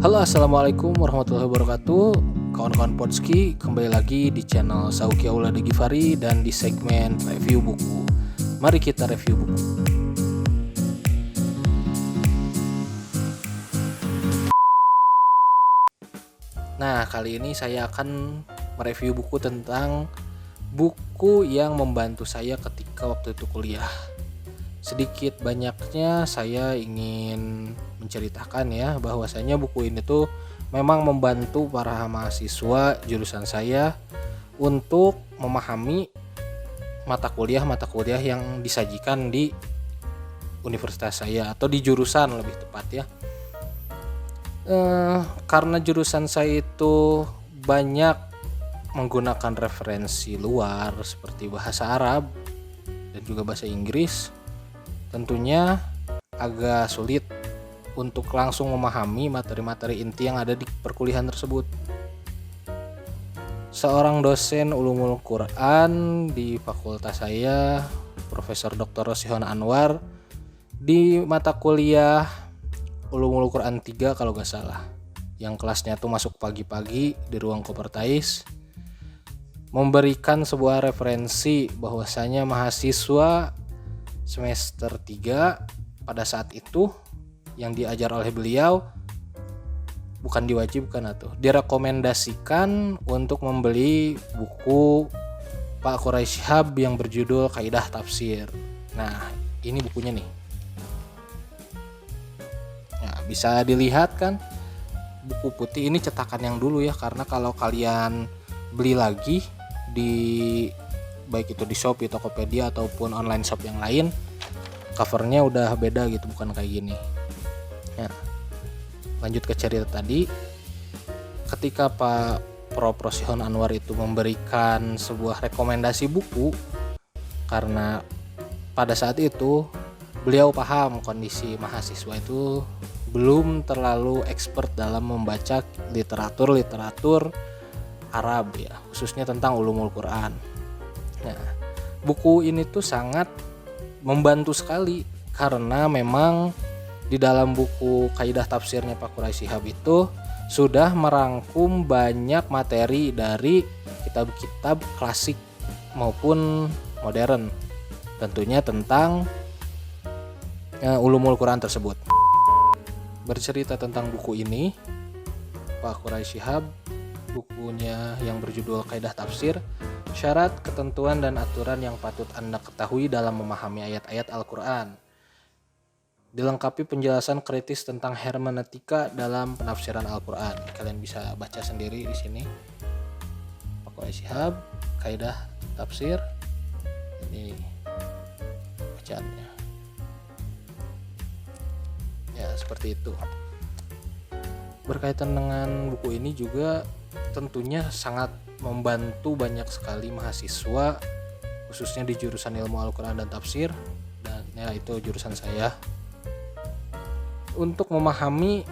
Halo, assalamualaikum warahmatullahi wabarakatuh. Kawan-kawan Podski, kembali lagi di channel Sauki Aulada Givari dan di segmen review buku. Mari kita review buku. Nah, kali ini saya akan mereview buku tentang buku yang membantu saya ketika waktu itu kuliah. Sedikit banyaknya saya ingin menceritakan ya bahwasanya buku ini tuh memang membantu para mahasiswa jurusan saya untuk memahami mata kuliah yang disajikan di universitas saya atau di jurusan lebih tepat ya. Karena jurusan saya itu banyak menggunakan referensi luar seperti bahasa Arab dan juga bahasa Inggris, tentunya agak sulit untuk langsung memahami materi-materi inti yang ada di perkuliahan tersebut. Seorang dosen Ulumul Quran di fakultas saya, Profesor Dr. Rosihon Anwar, di mata kuliah Ulumul Quran 3 kalau gak salah, yang kelasnya tuh masuk pagi-pagi di ruang Kopertais, memberikan sebuah referensi bahwasanya mahasiswa semester 3 pada saat itu yang diajar oleh beliau bukan diwajibkan atau direkomendasikan untuk membeli buku Pak Quraisy Shihab yang berjudul Kaidah Tafsir. Nah, ini bukunya nih. Nah, bisa dilihat kan buku putih ini cetakan yang dulu ya, karena kalau kalian beli lagi di baik itu di Shopee, Tokopedia ataupun online shop yang lain, covernya udah beda gitu, bukan kayak gini. Nah, lanjut ke cerita tadi. Ketika Pak Prof. Rosihon Anwar itu memberikan sebuah rekomendasi buku, karena pada saat itu beliau paham kondisi mahasiswa itu belum terlalu expert dalam membaca literatur Arab ya, khususnya tentang ulumul Quran. Nah, buku ini tuh sangat membantu sekali karena memang di dalam buku Kaidah Tafsirnya Pak Quraisy Shihab itu sudah merangkum banyak materi dari kitab-kitab klasik maupun modern, tentunya tentang ulumul Quran tersebut. Bercerita tentang buku ini, Pak Quraisy Shihab, bukunya yang berjudul Kaidah Tafsir, Syarat, Ketentuan, dan Aturan yang patut Anda ketahui dalam memahami ayat-ayat Al-Quran. Dilengkapi penjelasan kritis tentang hermeneutika dalam penafsiran Al-Quran. Kalian bisa baca sendiri di sini. Pak Quraisy Shihab, Kaidah Tafsir. Ini bacaannya. Ya, seperti itu. Berkaitan dengan buku ini juga tentunya sangat membantu banyak sekali mahasiswa, khususnya di jurusan ilmu Al-Quran dan Tafsir, dan ya itu jurusan saya, untuk memahami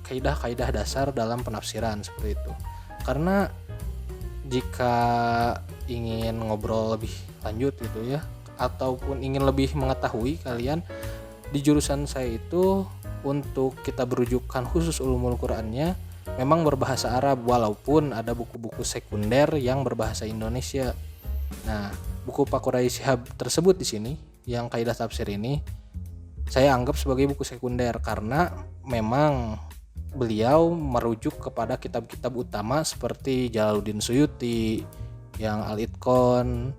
kaidah-kaidah dasar dalam penafsiran seperti itu. Karena jika ingin ngobrol lebih lanjut gitu ya, ataupun ingin lebih mengetahui kalian di jurusan saya itu, untuk kita berujukan khusus ulumul Qurannya memang berbahasa Arab, walaupun ada buku-buku sekunder yang berbahasa Indonesia. Nah, buku Pak Quraisy Shihab tersebut di sini yang Kaidah Tafsir ini saya anggap sebagai buku sekunder karena memang beliau merujuk kepada kitab-kitab utama seperti Jalaluddin Suyuti yang Al-Itqan,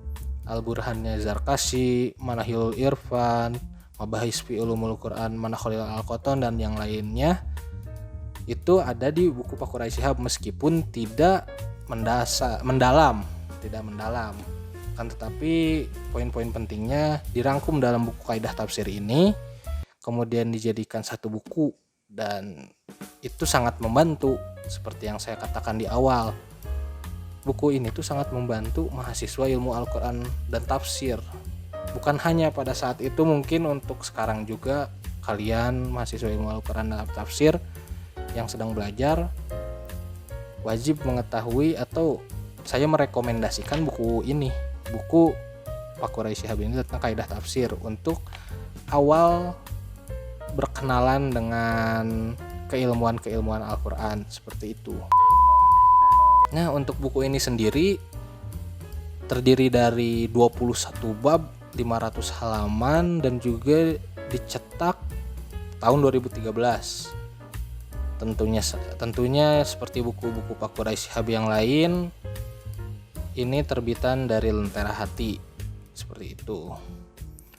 Al-Burhannya Zarkashi, Manahilul Irfan, Mabahis fi Ulumul Quran, Manakhalil Al-Qatan, dan yang lainnya. Itu ada di buku Pak Quraisy Shihab meskipun tidak mendalam, kan, tetapi poin-poin pentingnya dirangkum dalam buku Kaidah Tafsir ini, kemudian dijadikan satu buku, dan itu sangat membantu. Seperti yang saya katakan di awal, buku ini tuh sangat membantu mahasiswa ilmu Al-Quran dan Tafsir. Bukan hanya pada saat itu, mungkin untuk sekarang juga kalian mahasiswa ilmu Al-Quran dan Tafsir yang sedang belajar wajib mengetahui, atau saya merekomendasikan buku ini, buku Pak Quraisy Shihab ini tentang Kaidah Tafsir, untuk awal berkenalan dengan keilmuan Al-Quran seperti itu. Nah, untuk buku ini sendiri terdiri dari 21 bab, 500 halaman, dan juga dicetak tahun 2013. Tentunya seperti buku-buku Pak Quraisy Shihab yang lain, ini terbitan dari Lentera Hati seperti itu.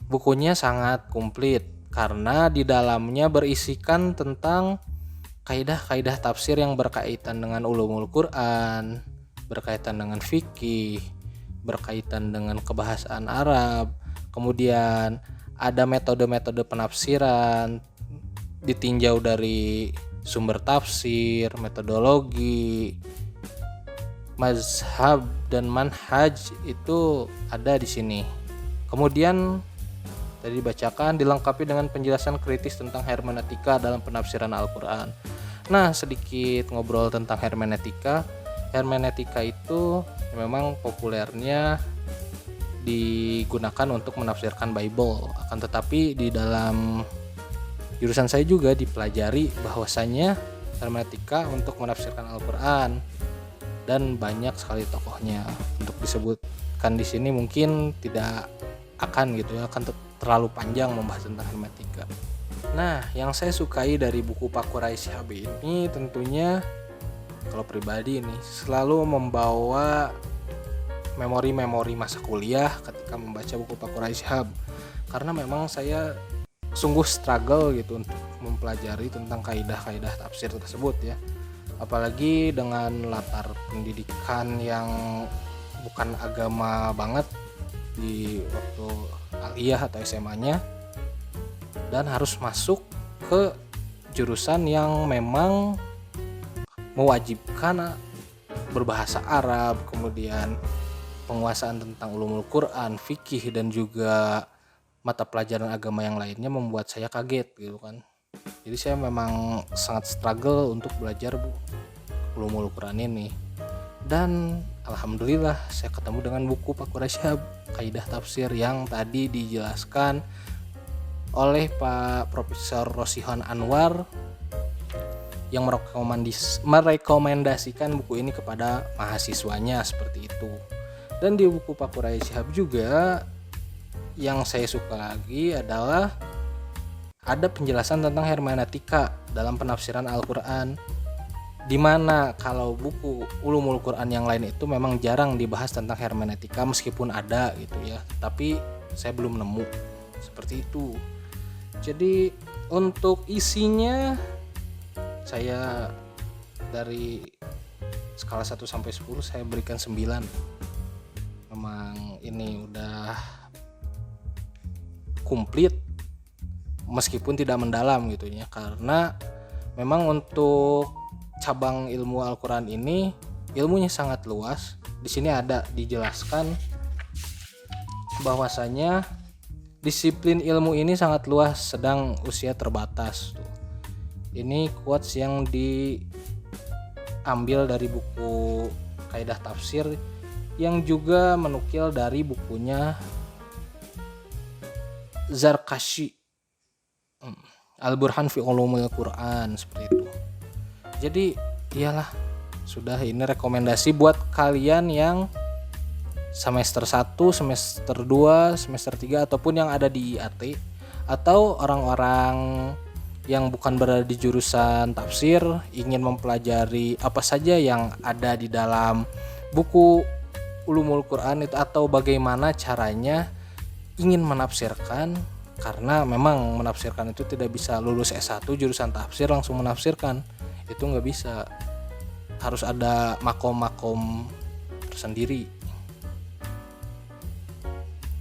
Bukunya sangat komplit karena di dalamnya berisikan tentang kaidah-kaidah tafsir yang berkaitan dengan ulumul Quran, berkaitan dengan fikih, berkaitan dengan kebahasaan Arab. Kemudian ada metode-metode penafsiran ditinjau dari sumber tafsir, metodologi, mazhab dan manhaj itu ada di sini. Kemudian tadi dibacakan dilengkapi dengan penjelasan kritis tentang hermeneutika dalam penafsiran Al-Quran. Nah, sedikit ngobrol tentang hermeneutika. Hermeneutika itu memang populernya digunakan untuk menafsirkan Bible. Akan tetapi di dalam jurusan saya juga dipelajari bahwasanya hermeneutika untuk menafsirkan Al-Quran, dan banyak sekali tokohnya. Untuk disebutkan di sini mungkin tidak akan gitu ya, akan terlalu panjang membahas tentang hermeneutika. Nah, yang saya sukai dari buku Pak Quraisy Shihab ini tentunya kalau pribadi ini selalu membawa memori-memori masa kuliah ketika membaca buku Pak Quraisy Shihab, karena memang saya sungguh struggle gitu untuk mempelajari tentang kaidah-kaidah tafsir tersebut ya, apalagi dengan latar pendidikan yang bukan agama banget di waktu aliyah atau SMA-nya, dan harus masuk ke jurusan yang memang mewajibkan berbahasa Arab, kemudian penguasaan tentang ulumul Quran, fikih, dan juga mata pelajaran agama yang lainnya membuat saya kaget gitu kan. Jadi saya memang sangat struggle untuk belajar ulumul Quran ini. Dan alhamdulillah saya ketemu dengan buku Pak Quraisy Shihab, kaidah tafsir, yang tadi dijelaskan oleh Pak Profesor Rosihan Anwar yang merekomendasikan buku ini kepada mahasiswanya seperti itu. Dan di buku Pak Quraisy Shihab juga yang saya suka lagi adalah ada penjelasan tentang hermeneutika dalam penafsiran Al-Quran, dimana kalau buku ulumul Quran yang lain itu memang jarang dibahas tentang hermeneutika, meskipun ada gitu ya, tapi saya belum nemu seperti itu. Jadi untuk isinya saya dari skala 1 sampai 10 saya berikan 9. Memang ini udah komplit meskipun tidak mendalam gitu ya, karena memang untuk cabang ilmu Al-Quran ini ilmunya sangat luas. Di sini ada dijelaskan bahwasanya disiplin ilmu ini sangat luas sedang usia terbatas tuh. Ini quotes yang diambil dari buku Kaidah Tafsir yang juga menukil dari bukunya Zarkashi, Al-Burhan fi Ulumul Quran, seperti itu. Jadi iyalah, sudah, ini rekomendasi buat kalian yang semester 1, semester 2, semester 3 ataupun yang ada di IAT, atau orang-orang yang bukan berada di jurusan tafsir ingin mempelajari apa saja yang ada di dalam buku Ulumul Quran itu, atau bagaimana caranya ingin menafsirkan, karena memang menafsirkan itu tidak bisa lulus S1 jurusan tafsir langsung menafsirkan, itu nggak bisa, harus ada makom-makom tersendiri.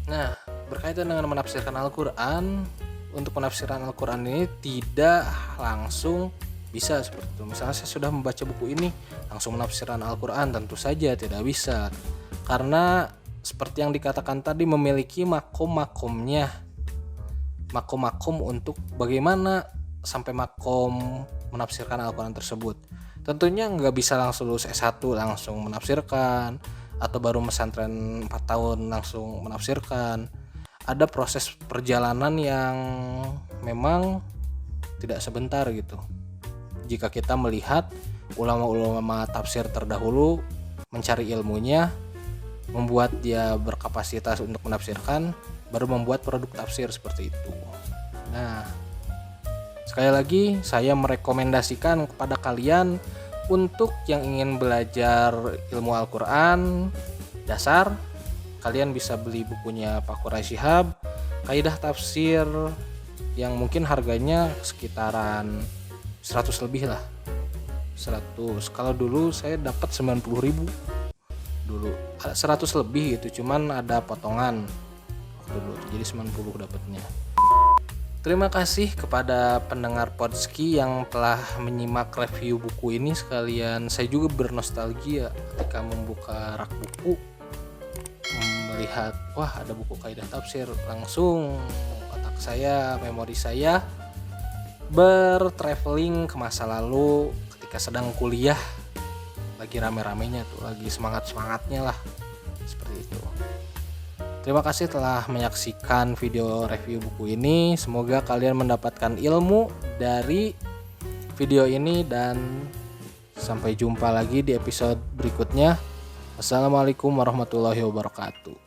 Nah, berkaitan dengan menafsirkan Al-Quran, untuk penafsiran Al-Quran ini tidak langsung bisa seperti itu. Misalnya saya sudah membaca buku ini langsung menafsirkan Al-Quran, tentu saja tidak bisa, karena seperti yang dikatakan tadi memiliki makom-makomnya, makom-makom untuk bagaimana sampai makom menafsirkan Al-Quran tersebut. Tentunya nggak bisa langsung lulus S1 langsung menafsirkan, atau baru pesantren 4 tahun langsung menafsirkan. Ada proses perjalanan yang memang tidak sebentar gitu. jika kita melihat ulama-ulama tafsir terdahulu mencari ilmunya, membuat dia berkapasitas untuk menafsirkan, baru membuat produk tafsir seperti itu. Nah, sekali lagi saya merekomendasikan kepada kalian untuk yang ingin belajar ilmu Al-Quran dasar, kalian bisa beli bukunya Pak Quraish Shihab, Kaidah Tafsir, yang mungkin harganya sekitaran 100 lebih lah. 100. Kalau dulu saya dapat 90.000 dulu. 100 lebih gitu, cuman ada potongan dulu. Jadi 90 dapatnya. Terima kasih kepada pendengar Podski yang telah menyimak review buku ini. Sekalian saya juga bernostalgia ketika membuka rak buku, melihat wah ada buku Kaidah Tafsir, langsung otak saya, memori saya bertraveling ke masa lalu ketika sedang kuliah, lagi rame-ramenya tuh, lagi semangat-semangatnya lah, seperti itu. Terima kasih telah menyaksikan video review buku ini. Semoga kalian mendapatkan ilmu dari video ini, dan sampai jumpa lagi di episode berikutnya. Assalamualaikum warahmatullahi wabarakatuh.